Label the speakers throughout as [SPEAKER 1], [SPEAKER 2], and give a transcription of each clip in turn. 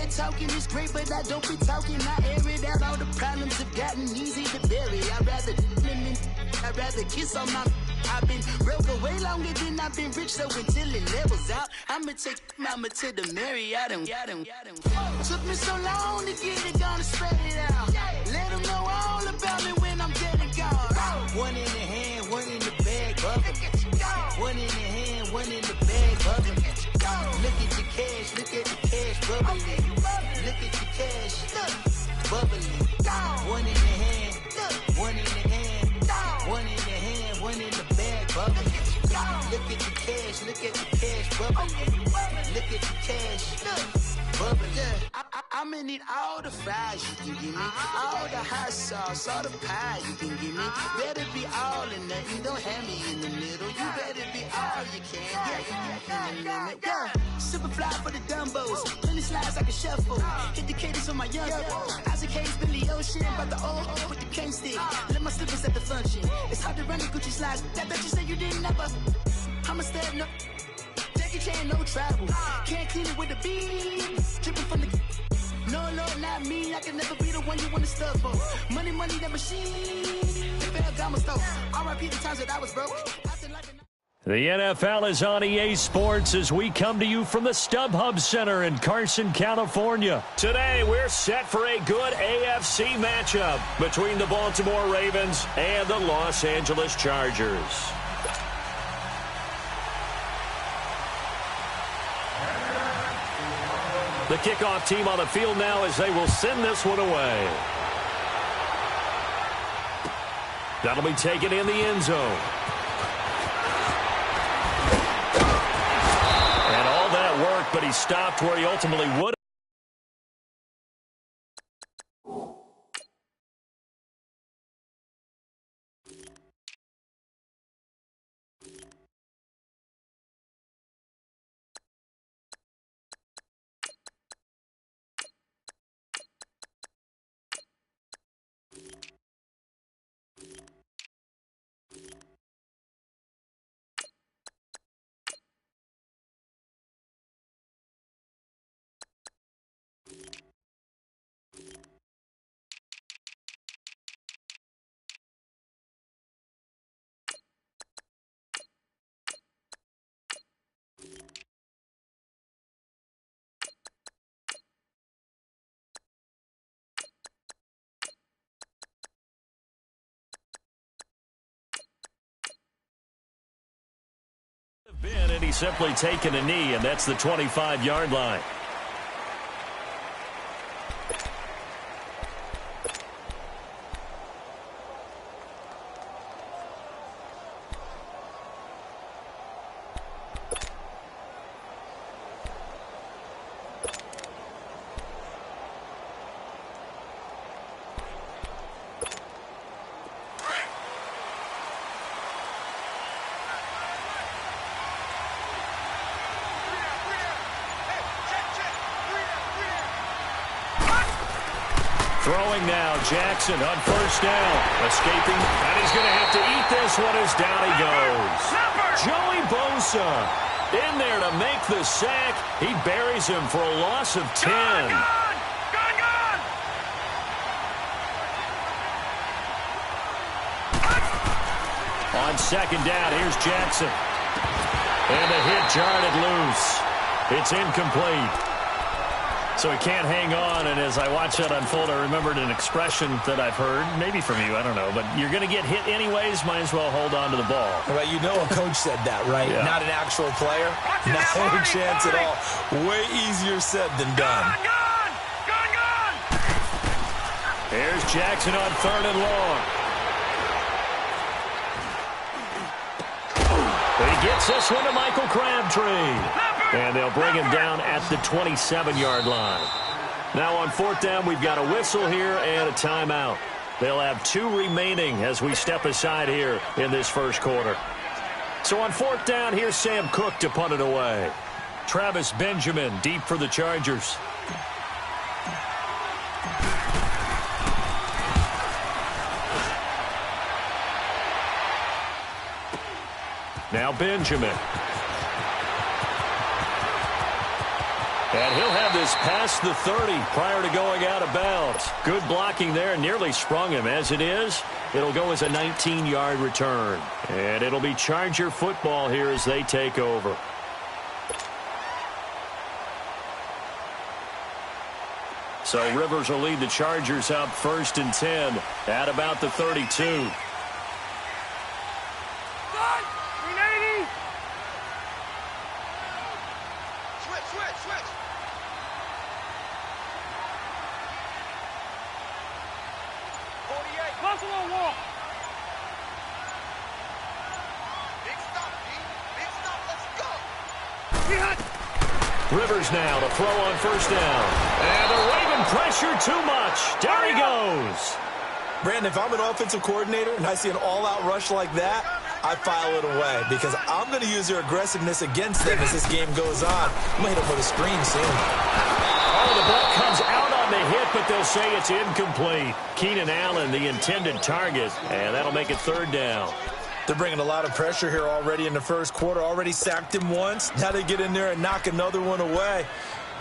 [SPEAKER 1] that talking is great, but I don't be talking. I air it out. All the problems have gotten easy to bury. I'd rather kiss on my. I've been broke way longer than I've been rich, so until it levels out, I'ma take mama to the Marriott. Took me so long to get it, gonna spread it out. Let them know all about me when I'm dead and gone. One in the hand, one in the bag, bubbling. One in the hand, one in the bag, bubbling. Look at the cash, look at the cash, bubbling. Look at the cash, bubbling. One in the hand, one in the hand, one in the hand, one in the bag, bubbling. Look at the cash, look at the cash, bubbling. Look at the cash, bubbling. I'ma need all the fries you can give me, all the hot sauce, all the pie you can give me. Better be all or nothing, don't have me in the middle. You better be all you can. Yeah. Super fly for the Dumbos, plenty slides like a shuffle. Hit the cadence for my young Isaac Hayes, Billy Ocean, but the old with the cane stick. Let my slippers at the function. It's hard to run the Gucci slides. That bet you say you didn't never. I'm a step no. Jackie Chan, no travel. Can't clean it with a beat. Dripping from the. No, not me. I can never be the one you want to stuff for. Money, that machine. R.I.P. the times that I was broke.
[SPEAKER 2] The NFL is on EA Sports as we come to you from the StubHub Center in Carson, California. Today, we're set for a good AFC matchup between the Baltimore Ravens and the Los Angeles Chargers. The kickoff team on the field now as they will send this one away. That'll be taken in the end zone. And all that work, but he stopped where he ultimately would. And he's simply taken a knee, and that's the 25-yard line. Throwing now, Jackson on first down. Escaping, and he's going to have to eat this one as down he goes. Joey Bosa in there to make the sack. He buries him for a loss of 10. Gone. On second down, here's Jackson. And the hit jarred it loose. It's incomplete. So he can't hang on, and as I watch that unfold, I remembered an expression that I've heard, maybe from you, I don't know, but you're going to get hit anyways, might as well hold on to the ball.
[SPEAKER 3] Well, you know a coach said that, right?
[SPEAKER 2] Yeah.
[SPEAKER 3] Not an actual player. No chance at all. Way easier said than done.
[SPEAKER 1] Gone!
[SPEAKER 2] Here's Jackson on third and long. But he gets this one to Michael Crabtree. And they'll bring him down at the 27-yard line. Now on fourth down, we've got a whistle here and a timeout. They'll have 2 remaining as we step aside here in this first quarter. So on fourth down, here's Sam Cook to punt it away. Travis Benjamin deep for the Chargers. Now Benjamin. And he'll have this past the 30 prior to going out of bounds. Good blocking there, nearly sprung him. As it is, it'll go as a 19-yard return. And it'll be Charger football here as they take over. So Rivers will lead the Chargers up 1st and 10 at about the 32. Rivers now to throw on 1st down. And the Raven pressure too much. There he goes.
[SPEAKER 3] Brandon, if I'm an offensive coordinator and I see an all-out rush like that, I file it away because I'm going to use their aggressiveness against them as this game goes on. I'm going to hit them with a screen soon.
[SPEAKER 2] Oh, the ball comes out on the hit, but they'll say it's incomplete. Keenan Allen, the intended target, and that'll make it 3rd down.
[SPEAKER 3] They're bringing a lot of pressure here already in the first quarter. Already sacked him once. Now they get in there and knock another one away.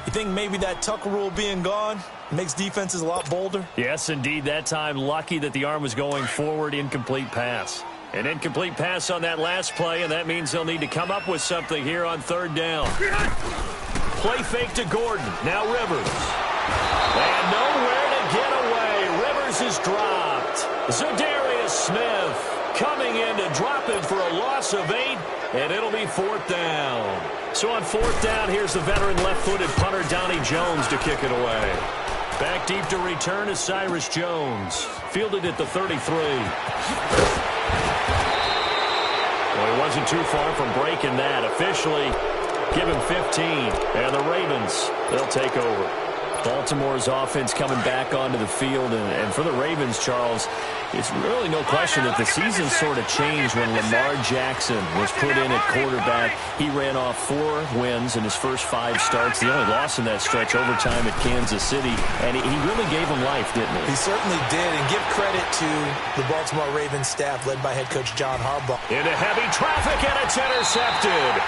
[SPEAKER 3] You think maybe that Tucker rule being gone makes defenses a lot bolder?
[SPEAKER 2] Yes, indeed. That time, lucky that the arm was going forward. Incomplete pass. An incomplete pass on that last play, and that means they'll need to come up with something here on 3rd down. Play fake to Gordon. Now Rivers. And nowhere to get away. Rivers is dropped. Zadarius Smith coming in to drop him for a loss of 8, and it'll be 4th down. So on 4th down, here's the veteran left-footed punter Donnie Jones to kick it away. Back deep to return is Cyrus Jones. Fielded at the 33. Well, he wasn't too far from breaking that. Officially, give him 15. And the Ravens, they'll take over. Baltimore's offense coming back onto the field. And for the Ravens, Charles, it's really no question that the season sort of changed when Lamar Jackson was put in at quarterback. He ran off 4 wins in his first 5 starts. The only loss in that stretch, overtime at Kansas City. And he really gave them life, didn't he?
[SPEAKER 3] He certainly did. And give credit to the Baltimore Ravens staff led by head coach John Harbaugh.
[SPEAKER 2] Into heavy traffic, and it's intercepted.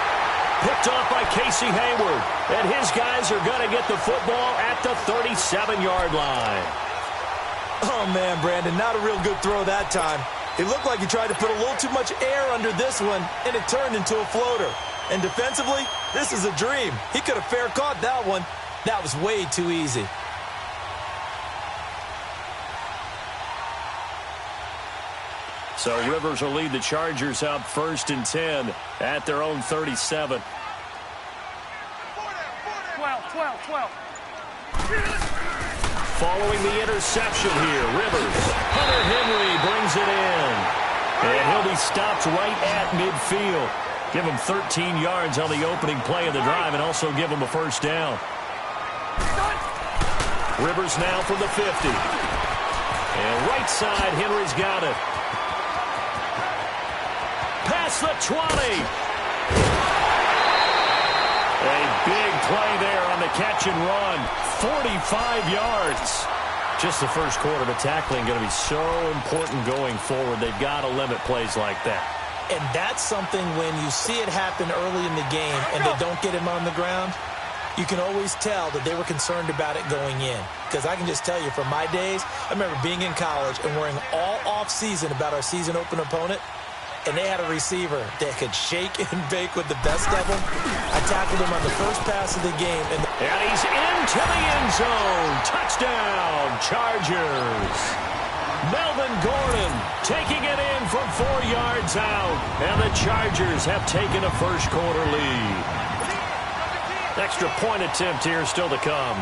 [SPEAKER 2] Picked off by Casey Hayward. And his guys are going to get the football at the 37-yard line.
[SPEAKER 3] Oh, man, Brandon, not a real good throw that time. It looked like he tried to put a little too much air under this one, and it turned into a floater. And defensively, this is a dream. He could have fair caught that one. That was way too easy.
[SPEAKER 2] So Rivers will lead the Chargers up 1st and 10 at their own 37.
[SPEAKER 4] 12.
[SPEAKER 2] Following the interception here, Rivers. Hunter Henry brings it in. And he'll be stopped right at midfield. Give him 13 yards on the opening play of the drive and also give him a 1st down. Rivers now from the 50. And right side, Henry's got it. Past the 20. A big play there on the catch and run. 45 yards. Just the first quarter, but tackling going to be so important going forward. They've got to limit plays like that.
[SPEAKER 3] And that's something when you see it happen early in the game and they don't get him on the ground, you can always tell that they were concerned about it going in. Because I can just tell you from my days, I remember being in college and worrying all off-season about our season open opponent. And they had a receiver that could shake and bake with the best of them. I tackled him on the first pass of the game. And
[SPEAKER 2] he's into the end zone. Touchdown, Chargers. Melvin Gordon taking it in from 4 yards out. And the Chargers have taken a first quarter lead. Extra point attempt here still to come.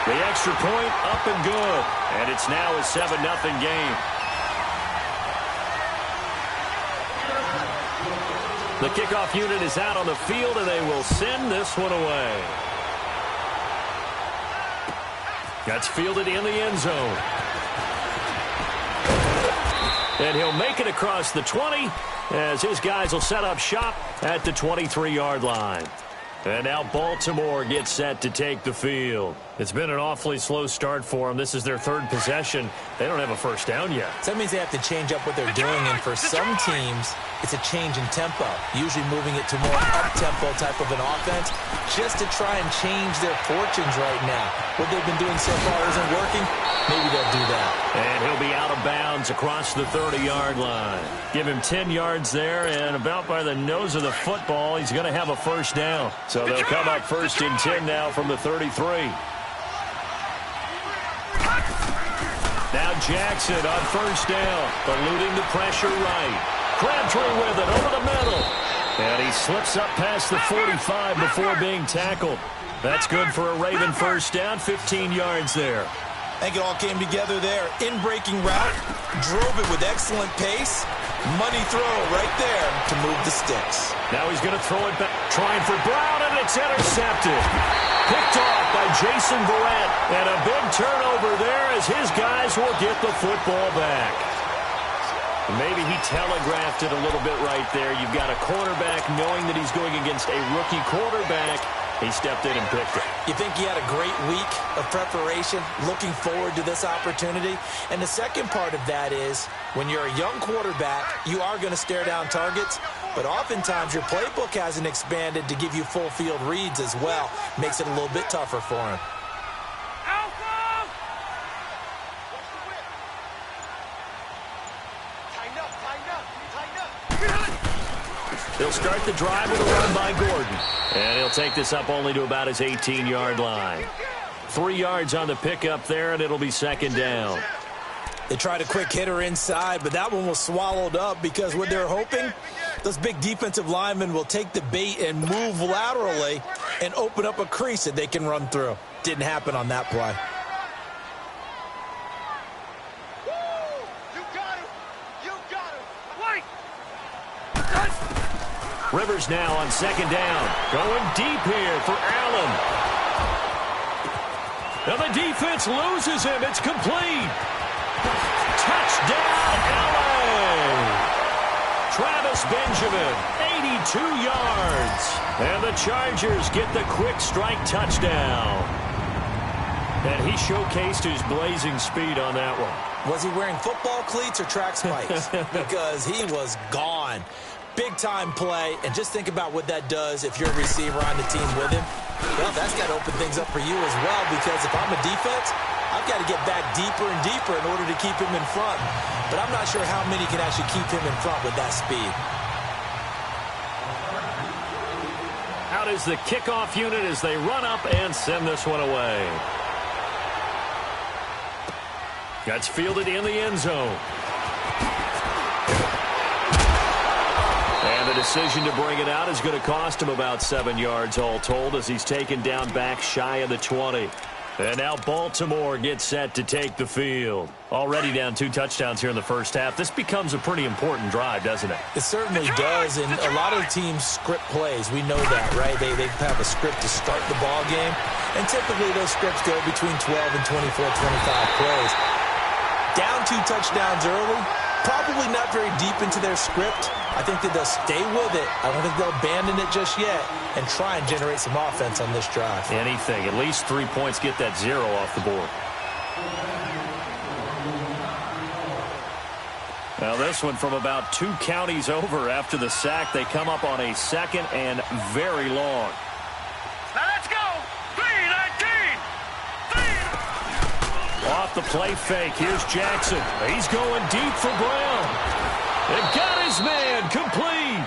[SPEAKER 2] The extra point up and good. And it's now a 7-0 game. The kickoff unit is out on the field, and they will send this one away. That's fielded in the end zone. And he'll make it across the 20 as his guys will set up shop at the 23-yard line. And now Baltimore gets set to take the field. It's been an awfully slow start for them. This is their 3rd possession. They don't have a first down yet.
[SPEAKER 3] So that means they have to change up what they're doing. And for some teams, it's a change in tempo, usually moving it to more up-tempo type of an offense, just to try and change their fortunes right now. What they've been doing so far isn't working. Maybe they'll do that.
[SPEAKER 2] And he'll be out of bounds across the 30-yard line. Give him 10 yards there, and about by the nose of the football, he's going to have a first down. So they'll come up first and 10 now from the 33. Now Jackson on first down, eluding the pressure right. Crabtree with it over the middle. And he slips up past the 45 before being tackled. That's good for a Raven first down, 15 yards there.
[SPEAKER 3] I think it all came together there. In-breaking route, drove it with excellent pace. Money throw right there to move the sticks.
[SPEAKER 2] Now he's going to throw it back, trying for Brown, and it's intercepted. Picked off by Jason Verrett, and a big turnover there as his guys will get the football back. Maybe he telegraphed it a little bit right there. You've got a quarterback knowing that he's going against a rookie quarterback. He stepped in and picked it.
[SPEAKER 3] You think he had a great week of preparation, looking forward to this opportunity? And the second part of that is, when you're a young quarterback, you are going to stare down targets, but oftentimes your playbook hasn't expanded to give you full field reads as well. Makes it a little bit tougher for him.
[SPEAKER 2] They'll start the drive with a run by Gordon. And he'll take this up only to about his 18-yard line. 3 yards on the pickup there, and it'll be second down.
[SPEAKER 3] They tried a quick hitter inside, but that one was swallowed up because what they're hoping, those big defensive linemen will take the bait and move laterally and open up a crease that they can run through. Didn't happen on that play.
[SPEAKER 2] Rivers now on second down. Going deep here for Allen. Now the defense loses him. It's complete. Touchdown, Allen. Travis Benjamin, 82 yards. And the Chargers get the quick strike touchdown. And he showcased his blazing speed on that one.
[SPEAKER 3] Was he wearing football cleats or track spikes? Because he was gone. Big-time play, and just think about what that does if you're a receiver on the team with him. Well, that's got to open things up for you as well, because if I'm a defense, I've got to get back deeper and deeper in order to keep him in front. But I'm not sure how many can actually keep him in front with that speed.
[SPEAKER 2] Out is the kickoff unit as they run up and send this one away. That's fielded in the end zone. And the decision to bring it out is going to cost him about 7 yards all told as he's taken down back shy of the 20. And now Baltimore gets set to take the field. Already down 2 touchdowns here in the first half. This becomes a pretty important drive, doesn't it?
[SPEAKER 3] It certainly does, and a lot of teams script plays. We know that, right? They have a script to start the ball game, and typically those scripts go between 12 and 24, 25 plays. Down 2 touchdowns early, probably not very deep into their script. I think that they'll stay with it. I don't think they'll abandon it just yet and try and generate some offense on this drive.
[SPEAKER 2] Anything. At least 3 points, get that 0 off the board. Now this one from about 2 counties over after the sack. They come up on a second and very long.
[SPEAKER 4] Now let's go. 3-19.
[SPEAKER 2] Off the play fake. Here's Jackson. He's going deep for Brown. They've got his man complete.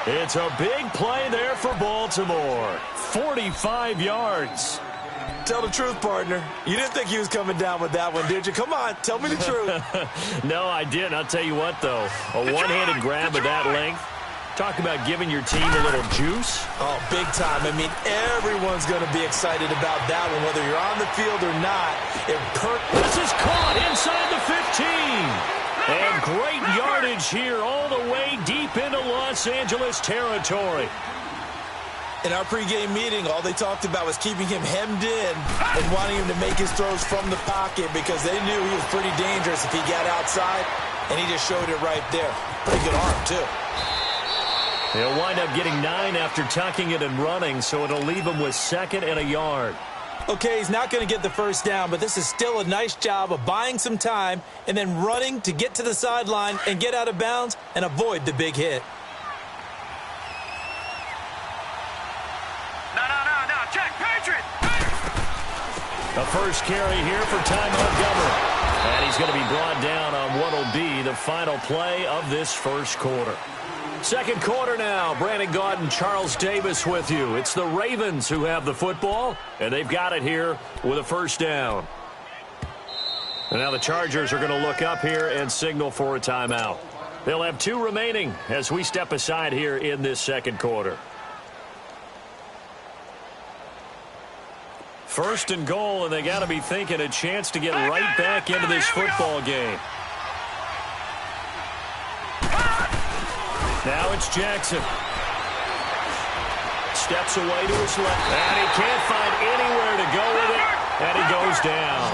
[SPEAKER 2] It's a big play there for Baltimore. 45 yards.
[SPEAKER 3] Tell the truth, partner. You didn't think he was coming down with that one, did you? Come on, tell me the truth.
[SPEAKER 2] No, I didn't. I'll tell you what, though. A one-handed grab at that length. Talk about giving your team a little juice.
[SPEAKER 3] Oh, big time. I mean, everyone's going to be excited about that one, whether you're on the field or not.
[SPEAKER 2] This is caught inside the 15. And great yardage here all the way deep into Los Angeles territory.
[SPEAKER 3] In our pregame meeting, all they talked about was keeping him hemmed in and wanting him to make his throws from the pocket because they knew he was pretty dangerous if he got outside, and he just showed it right there. Pretty good arm, too.
[SPEAKER 2] He'll wind up getting 9 after tucking it and running, so it'll leave him with 2nd and a yard.
[SPEAKER 3] Okay, he's not going to get the first down, but this is still a nice job of buying some time and then running to get to the sideline and get out of bounds and avoid the big hit.
[SPEAKER 4] No, check, Patriot!
[SPEAKER 2] The first carry here for Ty Montgomery. And he's going to be brought down on what will be the final play of this first quarter. Second quarter now. Brandon Gaudin, Charles Davis with you. It's the Ravens who have the football, and they've got it here with a first down. And now the Chargers are going to look up here and signal for a timeout. They'll have 2 remaining as we step aside here in this second quarter. First and goal, and they got to be thinking a chance to get right back into this football game. Now it's Jackson. Steps away to his left, and he can't find anywhere to go with it, and he goes down.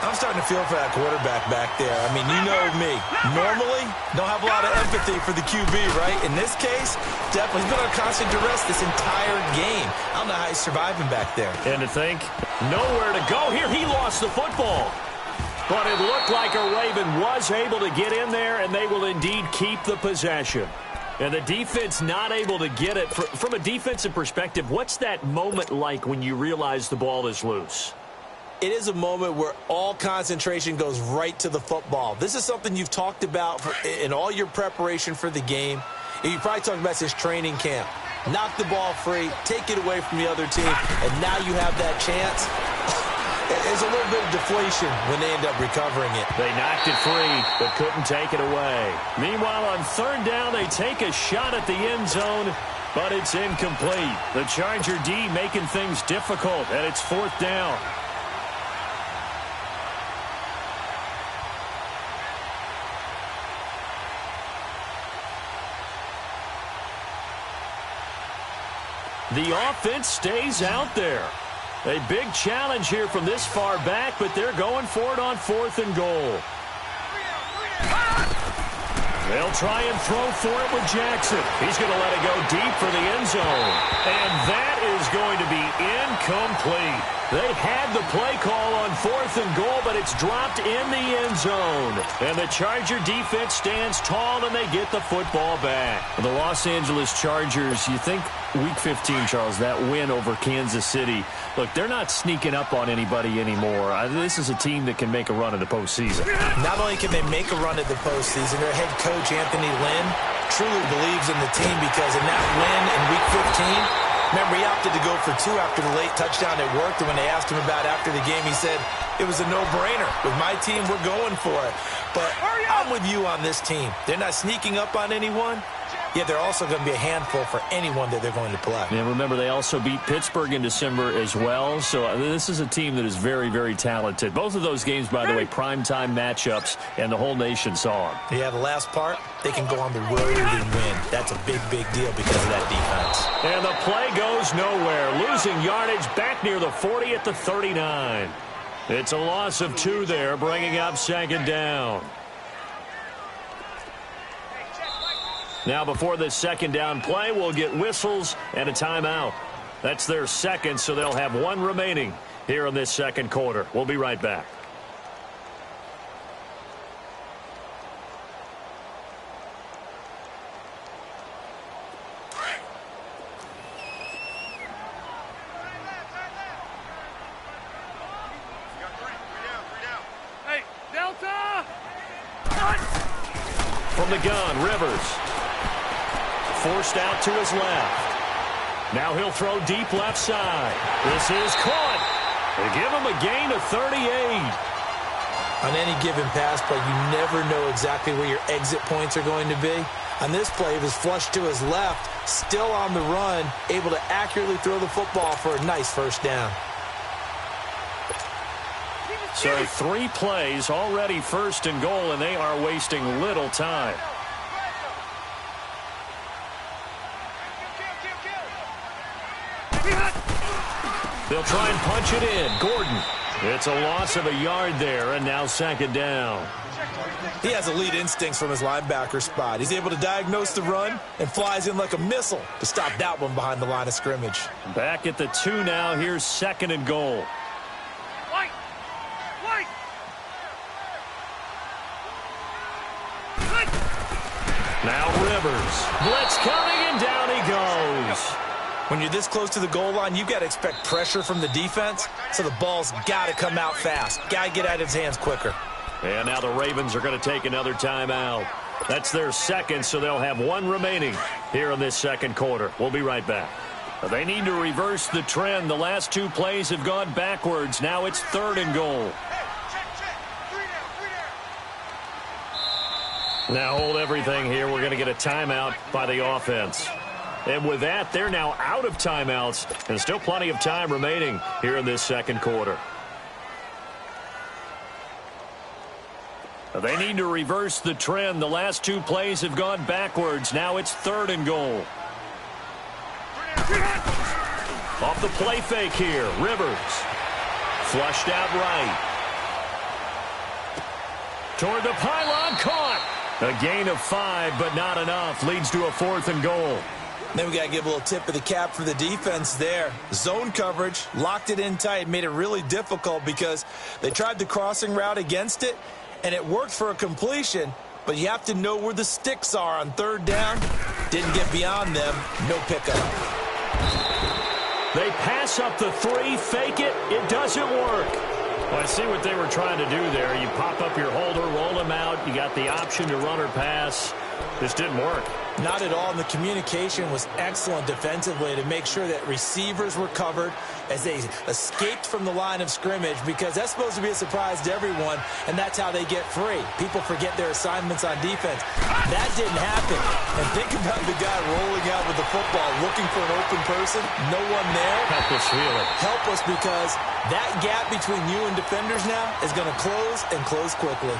[SPEAKER 3] I'm starting to feel for that quarterback back there. I mean, you know me. Normally, don't have a lot of empathy for the QB, right? In this case, definitely he's been on constant duress this entire game. I don't know how he's surviving back there.
[SPEAKER 2] And to think, nowhere to go here. He lost the football. But it looked like a Raven was able to get in there, and they will indeed keep the possession. And the defense not able to get it. From a defensive perspective, what's that moment like when you realize the ball is loose?
[SPEAKER 3] It is a moment where all concentration goes right to the football. This is something you've talked about in all your preparation for the game. And you probably talked about since training camp. Knock the ball free, take it away from the other team, and now you have that chance. There's a little bit of deflation when they end up recovering it.
[SPEAKER 2] They knocked it free, but couldn't take it away. Meanwhile, on third down, they take a shot at the end zone, but it's incomplete. The Charger D making things difficult, and it's fourth down. The offense stays out there. A big challenge here from this far back, but they're going for it on fourth and goal. They'll try and throw for it with Jackson. He's going to let it go deep for the end zone. And that is going to be incomplete. They had the play call on fourth and goal, but it's dropped in the end zone. And the Charger defense stands tall, and they get the football back. The Los Angeles Chargers, you think Week 15, Charles, that win over Kansas City. Look, they're not sneaking up on anybody anymore. This is a team that can make a run in the postseason.
[SPEAKER 3] Not only can they make a run at the postseason, their head coach, Anthony Lynn, truly believes in the team because in that win in Week 15, remember, he opted to go for 2 after the late touchdown. It worked, and when they asked him about it after the game, he said, it was a no-brainer. With my team, we're going for it. But I'm with you on this team. They're not sneaking up on anyone. Yet they're also going to be a handful for anyone that they're going to play.
[SPEAKER 2] And remember, they also beat Pittsburgh in December as well. So this is a team that is very, very talented. Both of those games, by the way, primetime matchups, and the whole nation saw them.
[SPEAKER 3] Yeah, the last part, they can go on the road and win. That's a big, big deal because of that defense.
[SPEAKER 2] And the play goes nowhere. Losing yardage back near the 40 at the 39. It's a loss of 2 there, bringing up second down. Now, before this second down play, we'll get whistles and a timeout. That's their second, so they'll have 1 remaining here in this second quarter. We'll be right back.
[SPEAKER 4] Hey, Delta!
[SPEAKER 2] From the gun, Rivers. Forced out to his left. Now he'll throw deep left side. This is caught. They give him a gain of 38.
[SPEAKER 3] On any given pass play, you never know exactly where your exit points are going to be. On this play, he was flushed to his left, still on the run, able to accurately throw the football for a nice first down.
[SPEAKER 2] So 3 plays, already first and goal, and they are wasting little time. They'll try and punch it in. Gordon It's a loss of a yard there, and now second down.
[SPEAKER 3] He has elite instincts from his linebacker spot. He's able to diagnose the run and flies in like a missile to stop that one behind the line of scrimmage.
[SPEAKER 2] Back at the 2 now. Here's second and goal.
[SPEAKER 4] White!
[SPEAKER 2] Now Rivers. Blitz coming, and down he goes.
[SPEAKER 3] When you're this close to the goal line, you've got to expect pressure from the defense, so the ball's got to come out fast. Got to get out of his hands quicker.
[SPEAKER 2] And now the Ravens are going to take another timeout. That's their second, so they'll have one remaining here in this second quarter. We'll be right back. They need to reverse the trend. The last 2 plays have gone backwards. Now it's third and goal. Now hold everything here. We're going to get a timeout by the offense. And with that, they're now out of timeouts, and still plenty of time remaining here in this second quarter. They need to reverse the trend. The last 2 plays have gone backwards. Now it's third and goal. Off the play fake here. Rivers. Flushed out right. Toward the pylon. Caught. A gain of 5, but not enough. Leads to a fourth and goal.
[SPEAKER 3] Then we got to give a little tip of the cap for the defense there. Zone coverage, locked it in tight, made it really difficult because they tried the crossing route against it, and it worked for a completion, but you have to know where the sticks are on third down. Didn't get beyond them. No pickup.
[SPEAKER 2] They pass up the 3, fake it. It doesn't work. Well, I see what they were trying to do there. You pop up your holder, roll him out. You got the option to run or pass. This didn't work.
[SPEAKER 3] Not at all, and the communication was excellent defensively to make sure that receivers were covered as they escaped from the line of scrimmage, because that's supposed to be a surprise to everyone, and that's how they get free. People forget their assignments on defense. That didn't happen. And think about the guy rolling out with the football, looking for an open person, no one there.
[SPEAKER 2] Helpless feeling.
[SPEAKER 3] Helpless, because that gap between you and defenders now is going to close, and close quickly.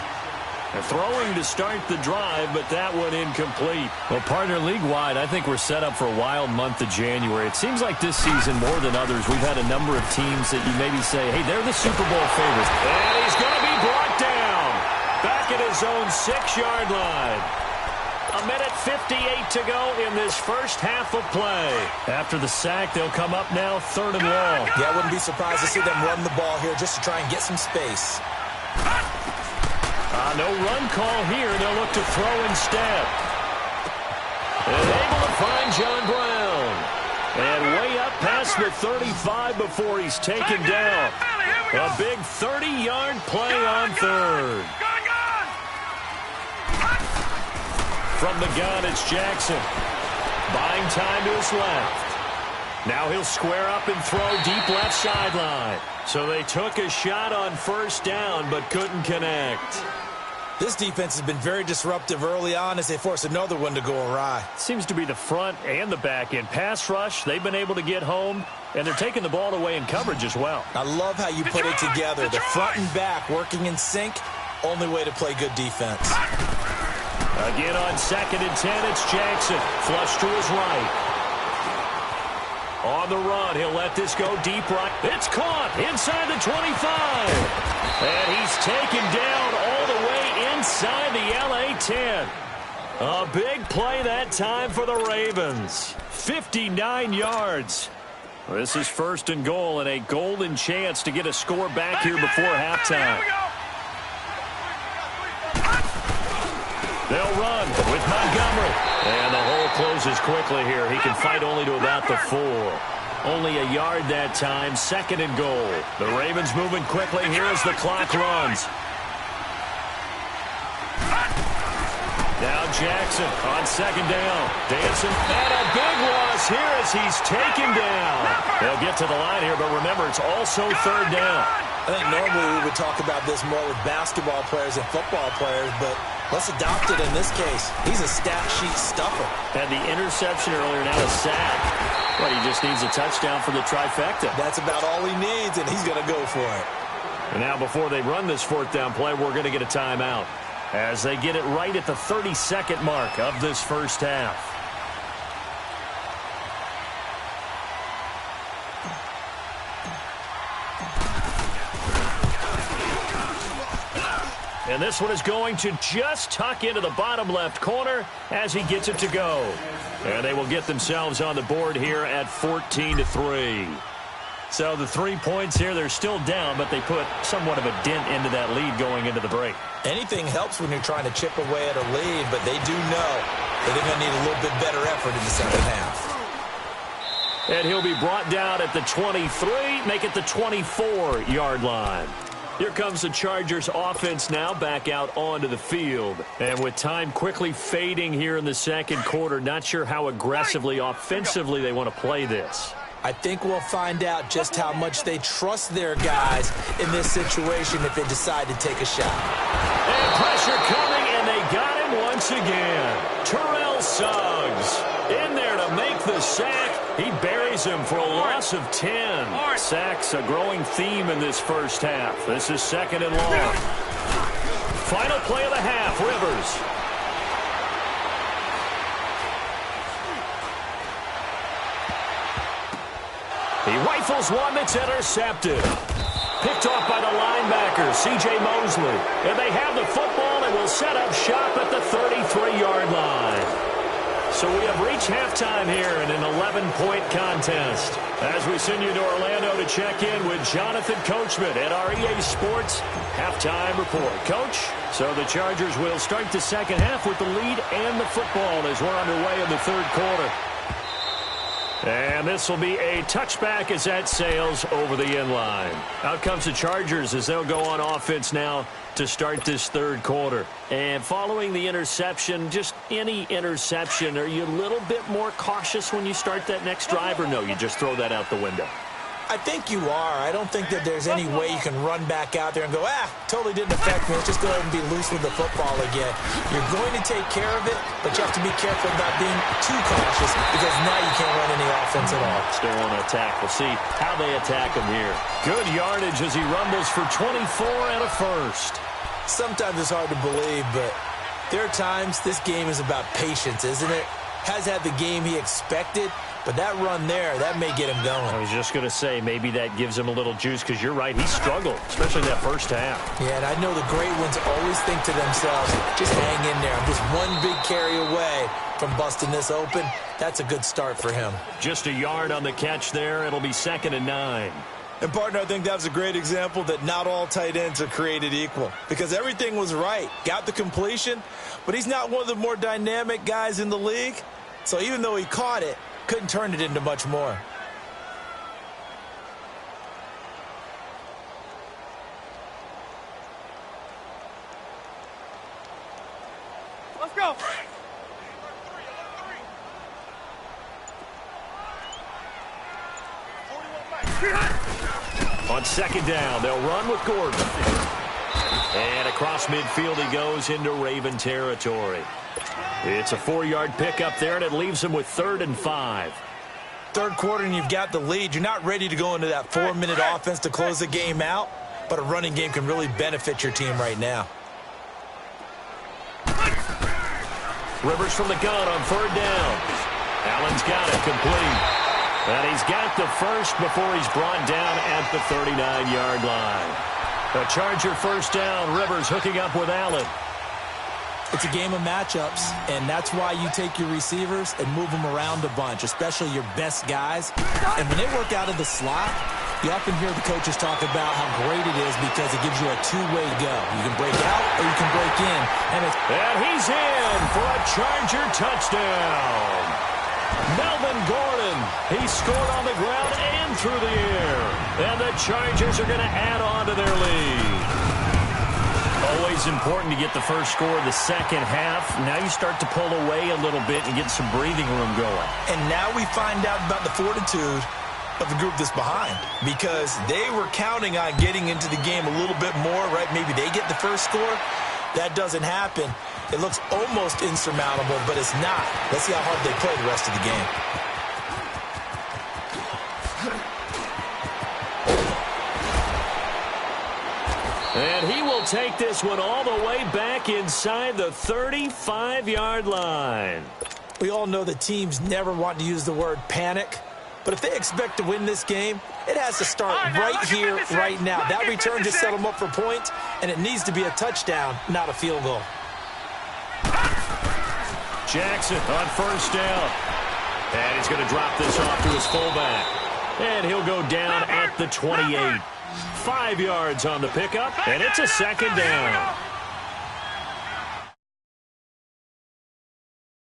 [SPEAKER 2] They're throwing to start the drive, but that one incomplete. Well, partner, league-wide, I think we're set up for a wild month of January. It seems like this season, more than others, we've had a number of teams that you maybe say, hey, they're the Super Bowl favorites. And he's going to be brought down. Back at his own 6-yard line. 1:58 to go in this first half of play. After the sack, they'll come up now third and long.
[SPEAKER 3] Yeah, I wouldn't be surprised to see them run the ball here just to try and get some space.
[SPEAKER 2] No run call here. They'll look to throw instead. And able to find John Brown. And way up past the 35 before he's taken down. A big 30-yard play on third. From the gun, it's Jackson. Buying time to his left. Now he'll square up and throw deep left sideline. So they took a shot on first down but couldn't connect.
[SPEAKER 3] This defense has been very disruptive early on as they force another one to go awry.
[SPEAKER 2] Seems to be the front and the back end. Pass rush, they've been able to get home, and they're taking the ball away in coverage as well.
[SPEAKER 3] I love how you put it together. The front and back working in sync, only way to play good defense.
[SPEAKER 2] Again on 2nd and 10, it's Jackson. Flush to his right. On the run, he'll let this go deep right. It's caught inside the 25. And he's taken down all the way inside the LA 10. A big play that time for the Ravens. 59 yards. This is first and goal and a golden chance to get a score back here before halftime. They'll run with Montgomery. And the hole closes quickly here. He can fight only to about the 4. Only a yard that time. 2nd and goal. The Ravens moving quickly here as the clock runs. Now Jackson on 2nd down. Dancing. And a big loss here as he's taken down. They'll get to the line here, but remember, it's also 3rd down.
[SPEAKER 3] I think normally we would talk about this more with basketball players and football players, but let's adopt it in this case. He's a stat sheet stuffer.
[SPEAKER 2] Had the interception earlier, now a sack. But he just needs a touchdown for the trifecta.
[SPEAKER 3] That's about all he needs, and he's going to go for it.
[SPEAKER 2] And now before they run this 4th down play, we're going to get a timeout as they get it right at the 32nd mark of this first half. And this one is going to just tuck into the bottom left corner as he gets it to go. And they will get themselves on the board here at 14-3. So the 3 points here, they're still down, but they put somewhat of a dent into that lead going into the break.
[SPEAKER 3] Anything helps when you're trying to chip away at a lead, but they do know that they're going to need a little bit better effort in the second half.
[SPEAKER 2] And he'll be brought down at the 23, make it the 24-yard line. Here comes the Chargers offense now back out onto the field. And with time quickly fading here in the second quarter, not sure how aggressively, offensively they want to play this.
[SPEAKER 3] I think we'll find out just how much they trust their guys in this situation if they decide to take a shot.
[SPEAKER 2] And pressure coming, and they got him once again. Terrell Suggs in there to make the sack. He buries him for a loss of 10. Sacks a growing theme in this first half. This is second and long. Final play of the half, Rivers. He rifles one that's intercepted. Picked off by the linebacker, C.J. Mosley. And they have the football and will set up shop at the 33-yard line. So we have reached halftime here in an 11-point contest. As we send you to Orlando to check in with Jonathan Coachman at our EA Sports Halftime Report. Coach, so the Chargers will start the second half with the lead and the football as we're underway in the third quarter. And this will be a touchback as that sails over the end line. Out comes the Chargers as they'll go on offense now to start this third quarter. And following the interception, just any interception, are you a little bit more cautious when you start that next drive, or no, you just throw that out the window?
[SPEAKER 3] I think you are. I don't think that there's any way you can run back out there and go, totally didn't affect me. Let's just go ahead and be loose with the football again. You're going to take care of it, but you have to be careful about being too cautious because now you can't run any offense at all.
[SPEAKER 2] Still want to attack. We'll see how they attack him here. Good yardage as he rumbles for 24 and a first.
[SPEAKER 3] Sometimes it's hard to believe, but there are times this game is about patience, isn't it? Has had the game he expected, but that run there, that may get him going.
[SPEAKER 2] I was just going to say, maybe that gives him a little juice because you're right, he struggled, especially in that first half.
[SPEAKER 3] Yeah, and I know the great ones always think to themselves, just hang in there. I'm just one big carry away from busting this open. That's a good start for him.
[SPEAKER 2] Just a yard on the catch there. It'll be 2nd and 9.
[SPEAKER 3] And, partner, I think that was a great example that not all tight ends are created equal because everything was right. Got the completion, but he's not one of the more dynamic guys in the league. So even though he caught it, couldn't turn it into much more.
[SPEAKER 4] Let's go.
[SPEAKER 2] On 2nd down, they'll run with Gordon. And across midfield he goes into Raven territory. It's a 4-yard pickup there, and it leaves him with 3rd and 5.
[SPEAKER 3] Third quarter, and you've got the lead. You're not ready to go into that 4-minute offense to close the game out, but a running game can really benefit your team right now.
[SPEAKER 2] Rivers from the gun on 3rd down. Allen's got it complete. And he's got the first before he's brought down at the 39-yard line. A Charger first down. Rivers hooking up with Allen.
[SPEAKER 3] It's a game of matchups, and that's why you take your receivers and move them around a bunch, especially your best guys. And when they work out of the slot, you often hear the coaches talk about how great it is because it gives you a two-way go. You can break out or you can break in. And
[SPEAKER 2] he's in for a Charger touchdown. Melvin Gordon, he scored on the ground and through the air. And the Chargers are going to add on to their lead. Always important to get the first score of the second half. Now you start to pull away a little bit and get some breathing room going.
[SPEAKER 3] And now we find out about the fortitude of the group that's behind because they were counting on getting into the game a little bit more, right? Maybe they get the first score. That doesn't happen. It looks almost insurmountable, but it's not. Let's see how hard they play the rest of the game.
[SPEAKER 2] And he will take this one all the way back inside the 35-yard line.
[SPEAKER 3] We all know that teams never want to use the word panic, But if they expect to win this game, it has to start right here, right now. That return just set them up for points, and it needs to be a touchdown, not a field goal.
[SPEAKER 2] Jackson on first down. And he's going to drop this off to his fullback. And he'll go down at the 28. 5 yards on the pickup, and it's a second down.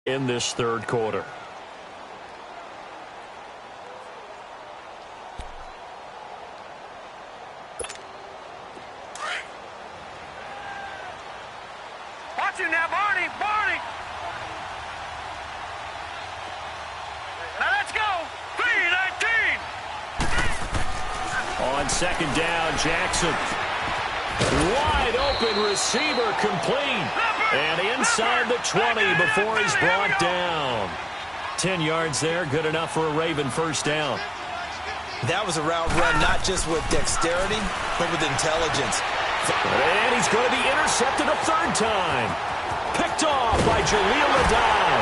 [SPEAKER 2] In this third quarter.
[SPEAKER 4] Watch him now, Barney! Barney! Now let's go! 3-19!
[SPEAKER 2] On second down, Jackson. Wide open receiver complete. And inside the 20 before he's brought down. 10 yards there, good enough for a Raven first down.
[SPEAKER 3] That was a route run not just with dexterity, but with intelligence.
[SPEAKER 2] And he's going to be intercepted a third time. Picked off by Jaleel Adai.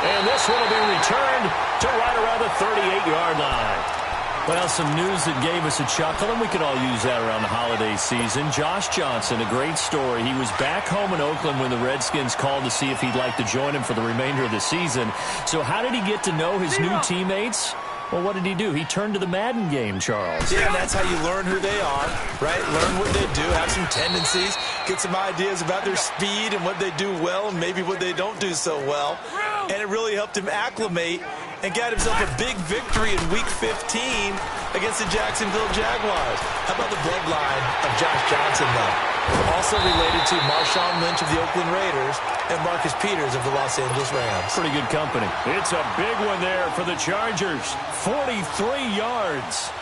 [SPEAKER 2] And this one will be returned to right around the 38-yard line. Well, some news that gave us a chuckle, and we could all use that around the holiday season. Josh Johnson, a great story. He was back home in Oakland when the Redskins called to see if he'd like to join him for the remainder of the season. So how did he get to know his new teammates? Well, what did he do? He turned to the Madden game, Charles.
[SPEAKER 3] Yeah, that's how you learn who they are, right? Learn what they do, have some tendencies, get some ideas about their speed and what they do well and maybe what they don't do so well. And it really helped him acclimate and got himself a big victory in Week 15 against the Jacksonville Jaguars. How about the bloodline of Josh Johnson, though? Also related to Marshawn Lynch of the Oakland Raiders and Marcus Peters of the Los Angeles Rams.
[SPEAKER 2] Pretty good company. It's a big one there for the Chargers. 43 yards.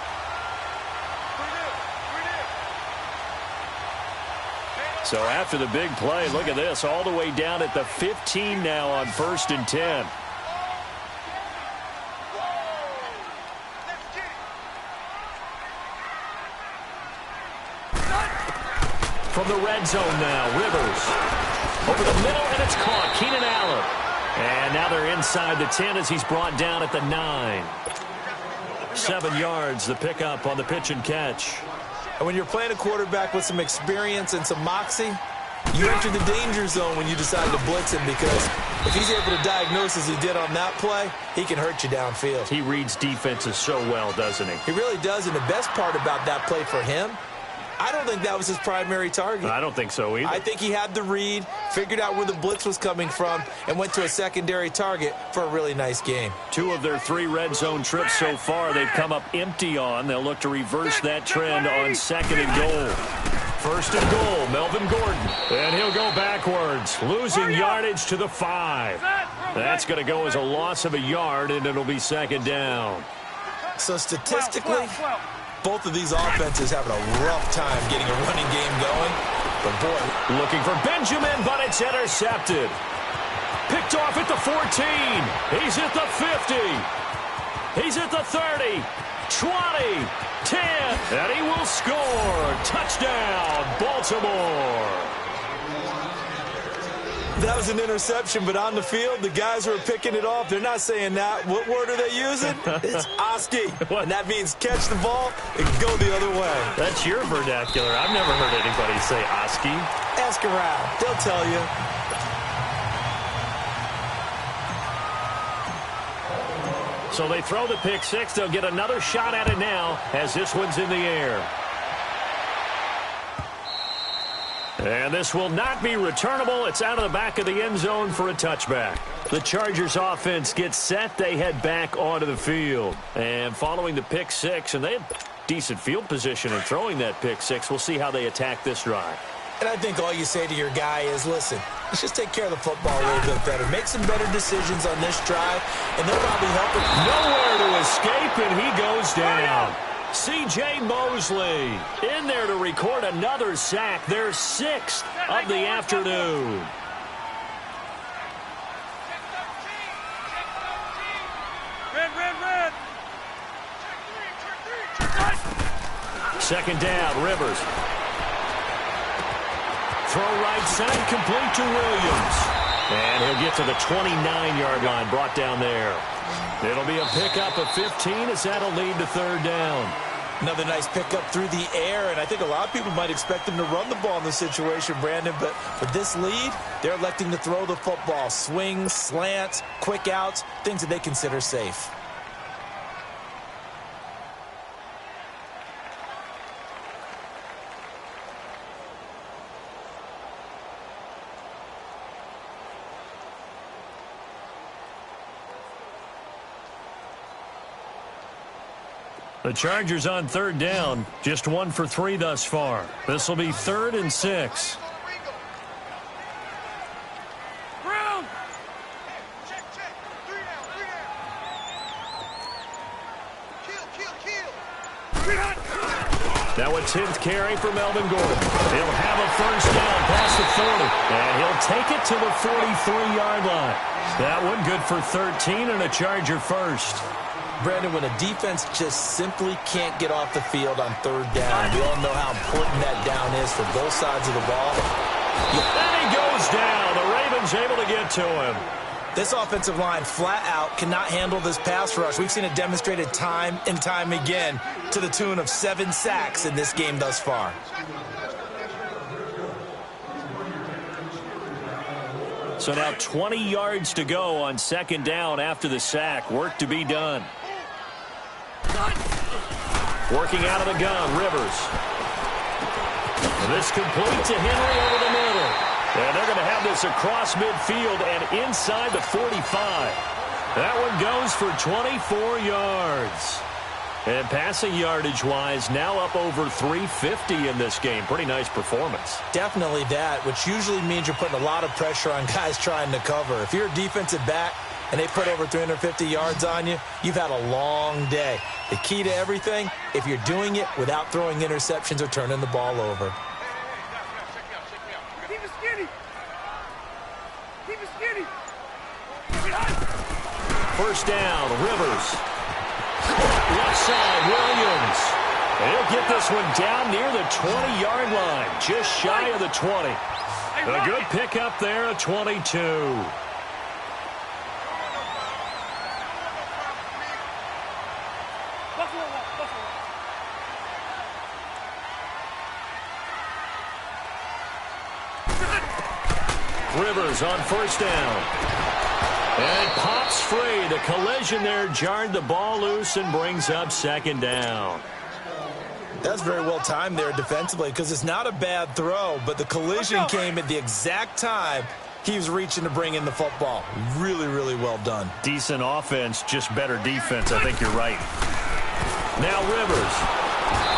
[SPEAKER 2] So after the big play, look at this, all the way down at the 15 now on 1st and 10. From the red zone now, Rivers. Over the middle, and it's caught. Keenan Allen. And now they're inside the 10 as he's brought down at the 9. 7 yards, the pickup on the pitch and catch.
[SPEAKER 3] And when you're playing a quarterback with some experience and some moxie, you enter the danger zone when you decide to blitz him, because if he's able to diagnose as he did on that play, he can hurt you downfield.
[SPEAKER 2] He reads defenses so well, doesn't he?
[SPEAKER 3] He really does, and the best part about that play for him, I don't think that was his primary target.
[SPEAKER 2] I don't think so either.
[SPEAKER 3] I think he had the read, figured out where the blitz was coming from, and went to a secondary target for a really nice game.
[SPEAKER 2] 2 of their 3 red zone trips so far, they've come up empty on. They'll look to reverse that trend on 2nd and goal. 1st and goal, Melvin Gordon. And he'll go backwards, losing yardage to the 5. That's going to go as a loss of a yard, and it'll be 2nd down.
[SPEAKER 3] So statistically, both of these offenses having a rough time getting a running game going. But, boy,
[SPEAKER 2] looking for Benjamin, but it's intercepted. Picked off at the 14. He's at the 50. He's at the 30. 20. 10. And he will score. Touchdown, Baltimore.
[SPEAKER 3] That was an interception, but on the field, the guys who are picking it off, they're not saying that. What word are they using? It's Oski. And that means catch the ball and go the other way.
[SPEAKER 2] That's your vernacular. I've never heard anybody say Oski.
[SPEAKER 3] Ask around. They'll tell you.
[SPEAKER 2] So they throw the pick 6. They'll get another shot at it now as this one's in the air. And this will not be returnable. It's out of the back of the end zone for a touchback. The Chargers offense gets set. They head back onto the field. And following the pick 6, and they had decent field position in throwing that pick 6. We'll see how they attack this drive.
[SPEAKER 3] And I think all you say to your guy is, listen, let's just take care of the football a little bit better. Make some better decisions on this drive, and they'll probably help him.
[SPEAKER 2] Nowhere to escape, and he goes down. C.J. Mosley in there to record another sack, their 6th of the afternoon.
[SPEAKER 4] Red.
[SPEAKER 2] 2nd down, Rivers. Throw right side, complete to Williams. And he'll get to the 29-yard line, brought down there. It'll be a pickup of 15 as that'll lead to third down.
[SPEAKER 3] Another nice pickup through the air, and I think a lot of people might expect them to run the ball in this situation, Brandon, but with this lead, they're electing to throw the football. Swings, slants, quick outs, things that they consider safe.
[SPEAKER 2] The Chargers on third down, just 1 for 3 thus far. This will be 3rd and 6.
[SPEAKER 4] Brown.
[SPEAKER 2] Now a 10th carry for Melvin Gordon. He'll have a first down past the 40, and he'll take it to the 43-yard line. That one good for 13 and a Charger first.
[SPEAKER 3] Brandon, when a defense just simply can't get off the field on third down, we all know how important that down is for both sides of the ball.
[SPEAKER 2] And he goes down. The Ravens able to get to him.
[SPEAKER 3] This offensive line flat out cannot handle this pass rush. We've seen it demonstrated time and time again to the tune of 7 sacks in this game thus far.
[SPEAKER 2] So now 20 yards to go on second down after the sack. Work to be done. Working out of the gun, Rivers. This complete to Henry over the middle. And they're going to have this across midfield and inside the 45. That one goes for 24 yards. And passing yardage-wise, now up over 350 in this game. Pretty nice performance.
[SPEAKER 3] Definitely that, which usually means you're putting a lot of pressure on guys trying to cover. If you're a defensive back and they put over 350 yards on you, you've had a long day. The key to everything, if you're doing it without throwing interceptions or turning the ball over.
[SPEAKER 4] Keep it skinny. Keep it skinny.
[SPEAKER 2] First down, Rivers. Left side, Williams. He'll get this one down near the 20-yard line, just shy of the 20. A good pickup there at 22. Rivers on first down. And it pops free. The collision there jarred the ball loose and brings up second down.
[SPEAKER 3] That's very well timed there defensively because it's not a bad throw, but the collision came at the exact time he was reaching to bring in the football. Really, really well done.
[SPEAKER 2] Decent offense, just better defense. I think you're right. Now Rivers.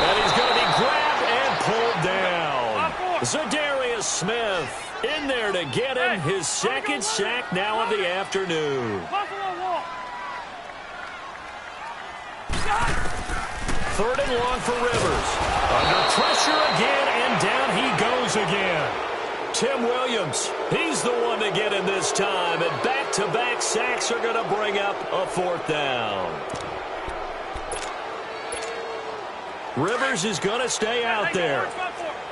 [SPEAKER 2] And he's going to be grabbed and pulled down. Zadarius Smith in there to get him his second sack now of the afternoon. Third and long for Rivers. Under pressure again, and down he goes again. Tim Williams, he's the one to get him this time, and back-to-back sacks are going to bring up a fourth down. Rivers is going to stay out there.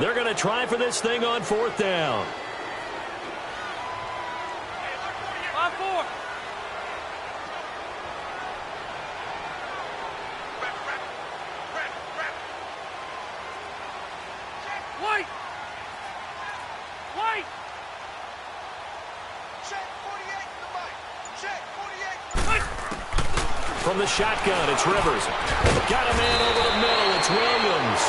[SPEAKER 2] They're going to try for this thing on fourth down. From the shotgun, it's Rivers. Got a man over the middle. It's Williams.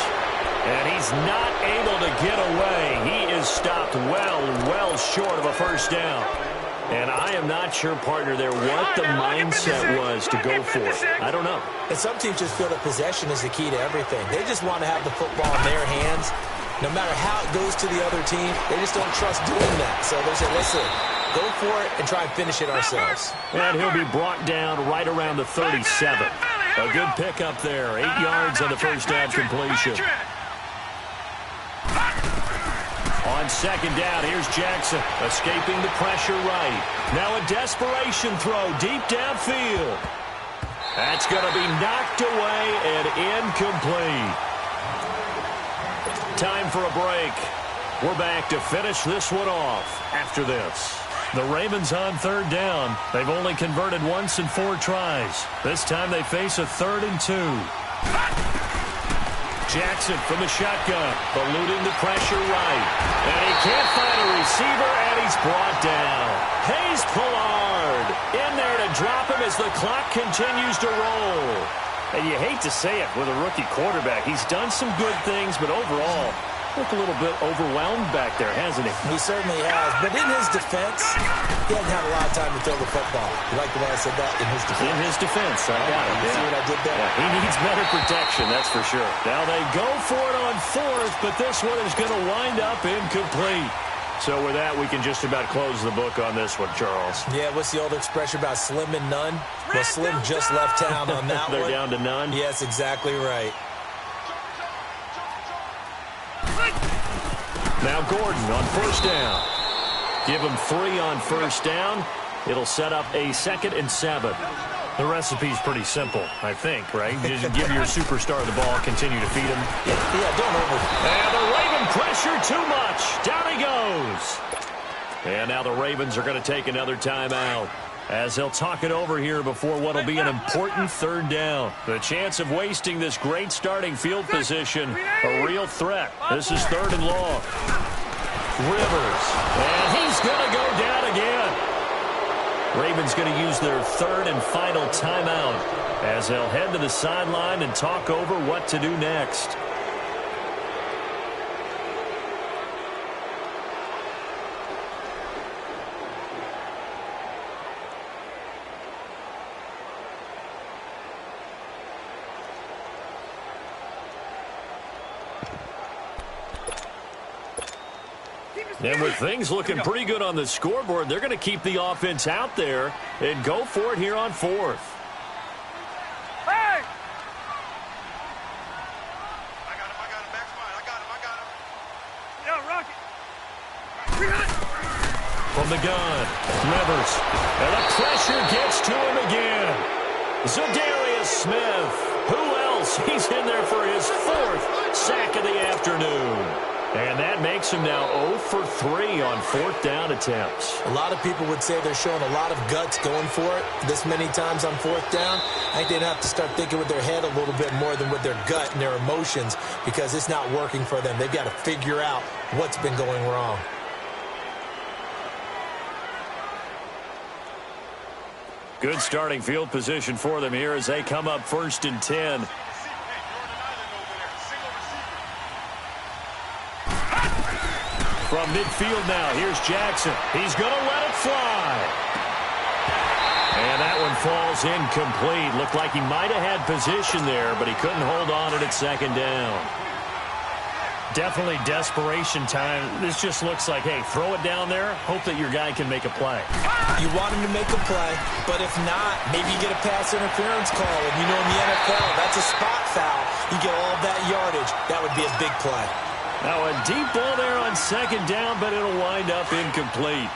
[SPEAKER 2] And he's not able to get away. He is stopped well short of a first down. And I am not sure, partner, there what the mindset was to go for it. I don't know.
[SPEAKER 3] And some teams just feel that possession is the key to everything. They just want to have the football in their hands. No matter how it goes to the other team, they just don't trust doing that. So they say, listen, go for it and try and finish it ourselves.
[SPEAKER 2] And he'll be brought down right around the 37. A good pickup there. 8 yards on the first down completion. On second down, here's Jackson escaping the pressure right. Now a desperation throw deep downfield. That's going to be knocked away and incomplete. Time for a break. We're back to finish this one off after this. The Ravens on third down. They've only converted once in 4 tries. This time they face a 3rd and 2. Jackson from the shotgun, eluding the pressure right. And he can't find a receiver, and he's brought down. Hayes Pollard in there to drop him as the clock continues to roll. And you hate to say it with a rookie quarterback. He's done some good things, but overall, looked a little bit overwhelmed back there, hasn't he?
[SPEAKER 3] He certainly has. But in his defense, he hasn't had a lot of time to throw the football. You like the way I said that? In his defense.
[SPEAKER 2] In his defense, I got it.
[SPEAKER 3] You see what I did there?
[SPEAKER 2] Yeah, he needs better protection, that's for sure. Now they go for it on 4th, but this one is going to wind up incomplete. So with that, we can just about close the book on this one, Charles.
[SPEAKER 3] Yeah, what's the old expression about slim and none? Well, Slim just left town on that
[SPEAKER 2] They're
[SPEAKER 3] one.
[SPEAKER 2] down to none?
[SPEAKER 3] Yes, exactly right.
[SPEAKER 2] Now Gordon on 1st down. Give him 3 on 1st down. It'll set up a 2nd and 7. The recipe's pretty simple, I think, right? You just give your superstar the ball, continue to feed him.
[SPEAKER 3] Yeah, don't over.
[SPEAKER 2] And the Raven pressure too much. Down he goes. And now the Ravens are going to take another timeout as they'll talk it over here before what will be an important 3rd down. The chance of wasting this great starting field position, a real threat. This is 3rd and long. Rivers, and he's going to go down again. Ravens going to use their 3rd and final timeout as they'll head to the sideline and talk over what to do next. And with things looking pretty good on the scoreboard, they're going to keep the offense out there and go for it here on 4th.
[SPEAKER 4] Hey! Yo, Rocket.
[SPEAKER 2] From the gun, Rivers. And the pressure gets to him again. Za'Darius Smith. Who else? He's in there for his 4th sack of the afternoon. And that makes him now 0 for 3 on 4th down attempts.
[SPEAKER 3] A lot of people would say they're showing a lot of guts going for it this many times on 4th down. I think they'd have to start thinking with their head a little bit more than with their gut and their emotions because it's not working for them. They've got to figure out what's been going wrong.
[SPEAKER 2] Good starting field position for them here as they come up 1st and 10. From midfield now, here's Jackson. He's going to let it fly. And that one falls incomplete. Looked like he might have had position there, but he couldn't hold on it at 2nd down. Definitely desperation time. This just looks like, hey, throw it down there, hope that your guy can make a play.
[SPEAKER 3] You want him to make a play, but if not, maybe you get a pass interference call. And you know in the NFL, that's a spot foul. You get all that yardage. That would be a big play.
[SPEAKER 2] Now a deep ball there on 2nd down, but it'll wind up incomplete.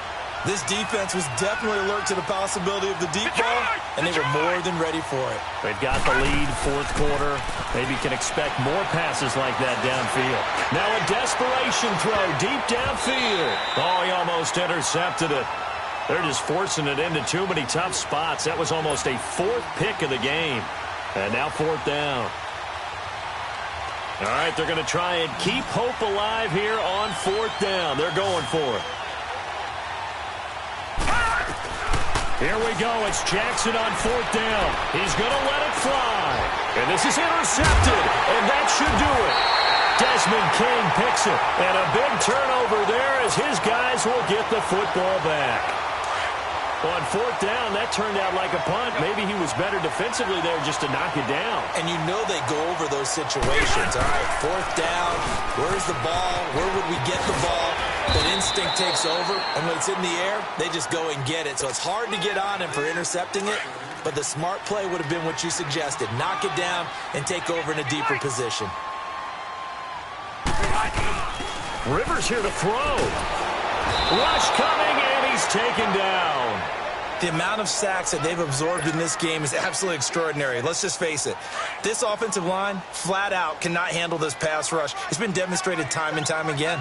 [SPEAKER 3] This defense was definitely alert to the possibility of the deep ball, and they were more than ready for it.
[SPEAKER 2] They've got the lead, 4th quarter. Maybe can expect more passes like that downfield. Now a desperation throw deep downfield. Oh, he almost intercepted it. They're just forcing it into too many tough spots. That was almost a 4th pick of the game. And now 4th down. All right, they're going to try and keep hope alive here on 4th down. They're going for it. Here we go. It's Jackson on 4th down. He's going to let it fly. And this is intercepted. And that should do it. Desmond King picks it. And a big turnover there as his guys will get the football back. On 4th down, that turned out like a punt. Maybe he was better defensively there just to knock it down.
[SPEAKER 3] And you know they go over those situations. All right, 4th down, where's the ball? Where would we get the ball? But instinct takes over, and when it's in the air, they just go and get it. So it's hard to get on him for intercepting it, but the smart play would have been what you suggested. Knock it down and take over in a deeper position.
[SPEAKER 2] Rivers here to throw. Rush coming, and he's taken down.
[SPEAKER 3] The amount of sacks that they've absorbed in this game is absolutely extraordinary. Let's just face it. This offensive line, flat out, cannot handle this pass rush. It's been demonstrated time and time again.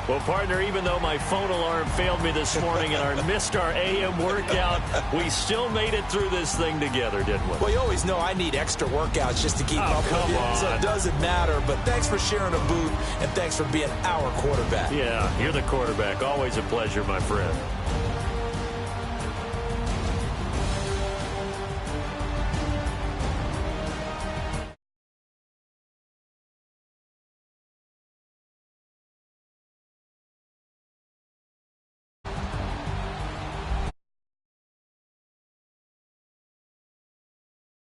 [SPEAKER 2] Well, partner, even though my phone alarm failed me this morning and I missed our AM workout, we still made it through this thing together, didn't we?
[SPEAKER 3] Well, you always know I need extra workouts just to keep up with you, so it doesn't matter. But thanks for sharing a booth, and thanks for being our quarterback.
[SPEAKER 2] Yeah, you're the quarterback. Always a pleasure, my friend.